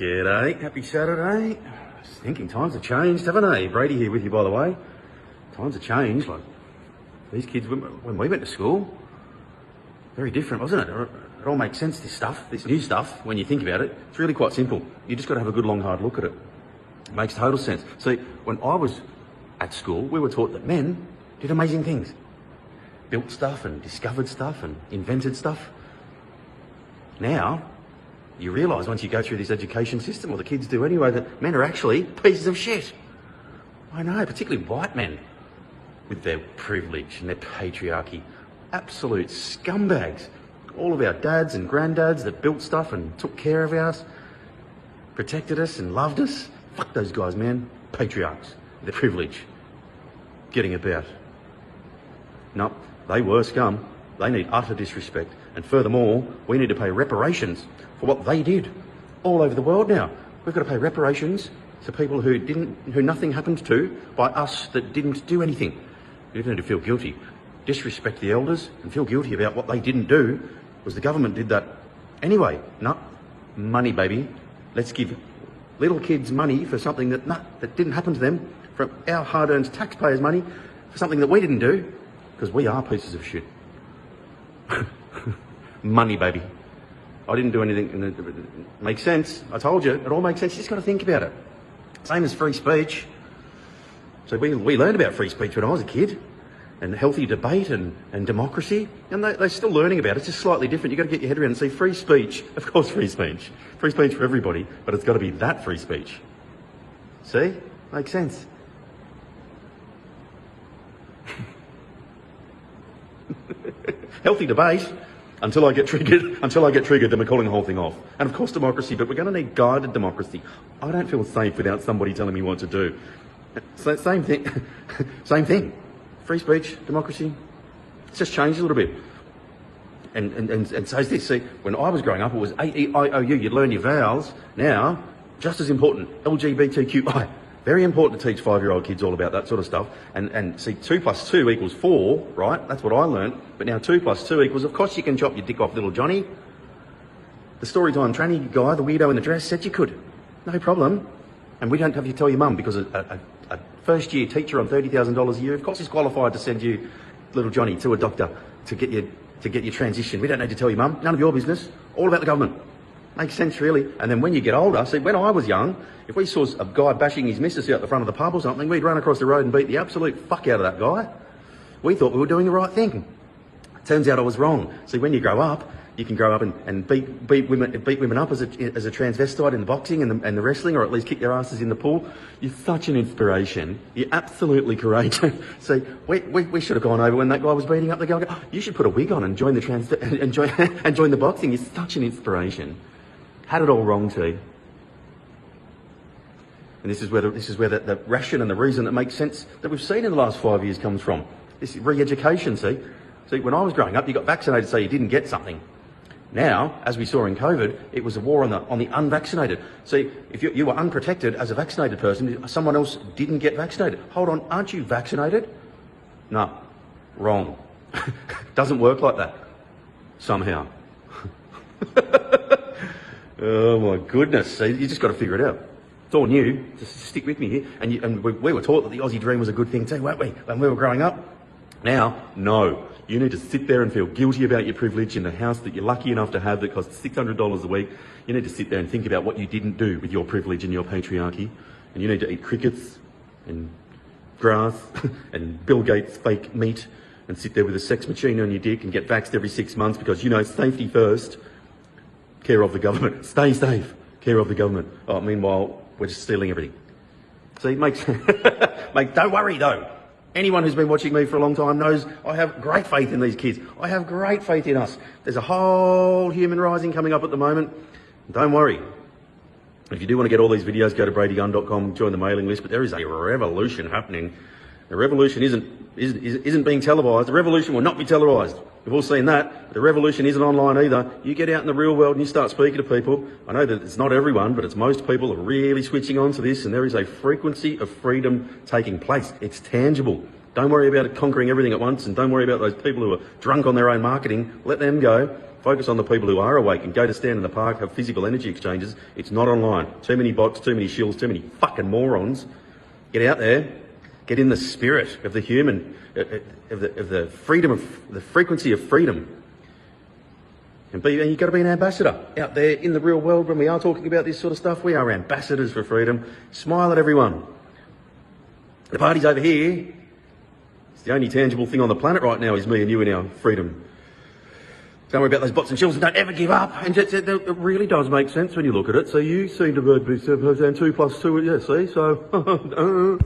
G'day, happy Saturday. I was thinking times have changed, haven't they? Brady here with you, by the way. Times have changed. Like these kids, when we went to school, very different, wasn't it? It all makes sense, this stuff, this new stuff, when you think about it. It's really quite simple. You just got to have a good, long, hard look at it. It makes total sense. See, when I was at school, we were taught that men did amazing things. Built stuff and discovered stuff and invented stuff. Now, you realise once you go through this education system, or the kids do anyway, that men are actually pieces of shit. I know, particularly white men with their privilege and their patriarchy. Absolute scumbags. All of our dads and granddads that built stuff and took care of us, protected us and loved us. Fuck those guys, man. Patriarchs. Their privilege. Getting about. No, they were scum. They need utter disrespect. And furthermore, we need to pay reparations for what they did all over the world now. We've got to pay reparations to people who nothing happened to by us that didn't do anything. You don't need to feel guilty. Disrespect the elders and feel guilty about what they didn't do because the government did that anyway. No, money, baby. Let's give little kids money for something that didn't happen to them, from our hard-earned taxpayers' money for something that we didn't do, because we are pieces of shit. Money, baby. I didn't do anything, and it makes sense. I told you, it all makes sense. You just got to think about it. Same as free speech. So we learned about free speech when I was a kid, and healthy debate and democracy, and they're still learning about it. It's just slightly different. You've got to get your head around and see free speech. Of course, free speech for everybody, but it's got to be that free speech. See? Makes sense. Healthy debate until I get triggered, then we're calling the whole thing off. And of course democracy, but we're going to need guided democracy. I don't feel safe without somebody telling me what to do. So, same thing. Same thing. Free speech, democracy, it's just changed a little bit. And so is this. See, when I was growing up, it was A-E-I-O-U, you'd learn your vowels. Now, just as important, LGBTQI. Very important to teach 5-year-old kids all about that sort of stuff. And see, 2 + 2 = 4, right? That's what I learned. But now 2 + 2 =, of course you can chop your dick off, little Johnny. The storytime tranny guy, the weirdo in the dress, said you could. No problem. And we don't have to tell your mum, because a first-year teacher on $30,000 a year, of course, is qualified to send you, little Johnny, to a doctor to get your transition. We don't need to tell your mum. None of your business. All about the government. Makes sense, really. And then when you get older, see, when I was young, if we saw a guy bashing his missus out the front of the pub or something, we'd run across the road and beat the absolute fuck out of that guy. We thought we were doing the right thing. Turns out I was wrong. See, when you grow up, you can grow up and beat women up as a transvestite in the boxing and the wrestling, or at least kick their asses in the pool. You're such an inspiration. You're absolutely courageous. See, we should have gone over when that guy was beating up the guy. You should put a wig on and join the and join the boxing. You're such an inspiration. Had it all wrong, T. And this is where the ration and the reason that makes sense that we've seen in the last 5 years comes from. This re-education, see? See, when I was growing up, you got vaccinated so you didn't get something. Now, as we saw in COVID, it was a war on the unvaccinated. See, if you were unprotected as a vaccinated person, someone else didn't get vaccinated. Hold on, aren't you vaccinated? No, wrong. Doesn't work like that. Somehow. Oh my goodness, see, you just got to figure it out. It's all new, just stick with me here. And we were taught that the Aussie dream was a good thing too, weren't we, when we were growing up? Now, no. You need to sit there and feel guilty about your privilege in the house that you're lucky enough to have that costs $600 a week. You need to sit there and think about what you didn't do with your privilege and your patriarchy. And you need to eat crickets and grass and Bill Gates' fake meat and sit there with a sex machine on your dick and get vaxxed every 6 months because, you know, safety first. Care of the government. Stay safe. Care of the government. Oh, meanwhile, we're just stealing everything. See, mate, don't worry though. Anyone who's been watching me for a long time knows I have great faith in these kids. I have great faith in us. There's a whole human rising coming up at the moment. Don't worry. If you do want to get all these videos, go to bradygunn.com, join the mailing list. But there is a revolution happening. The revolution isn't being televised. The revolution will not be televised. We've all seen that. The revolution isn't online either. You get out in the real world and you start speaking to people. I know that it's not everyone, but it's most people are really switching on to this, and there is a frequency of freedom taking place. It's tangible. Don't worry about it conquering everything at once, and don't worry about those people who are drunk on their own marketing. Let them go. Focus on the people who are awake and go to stand in the park, have physical energy exchanges. It's not online. Too many bots, too many shills, too many fucking morons. Get out there. Get in the spirit of the human, of the freedom of the frequency of freedom. And you've got to be an ambassador out there in the real world when we are talking about this sort of stuff. We are ambassadors for freedom. Smile at everyone. The party's over here. It's the only tangible thing on the planet right now is me and you and our freedom. Don't worry about those bots and shills and don't ever give up. And it really does make sense when you look at it. So you seem to be saying 2 plus 2, yeah, see? So,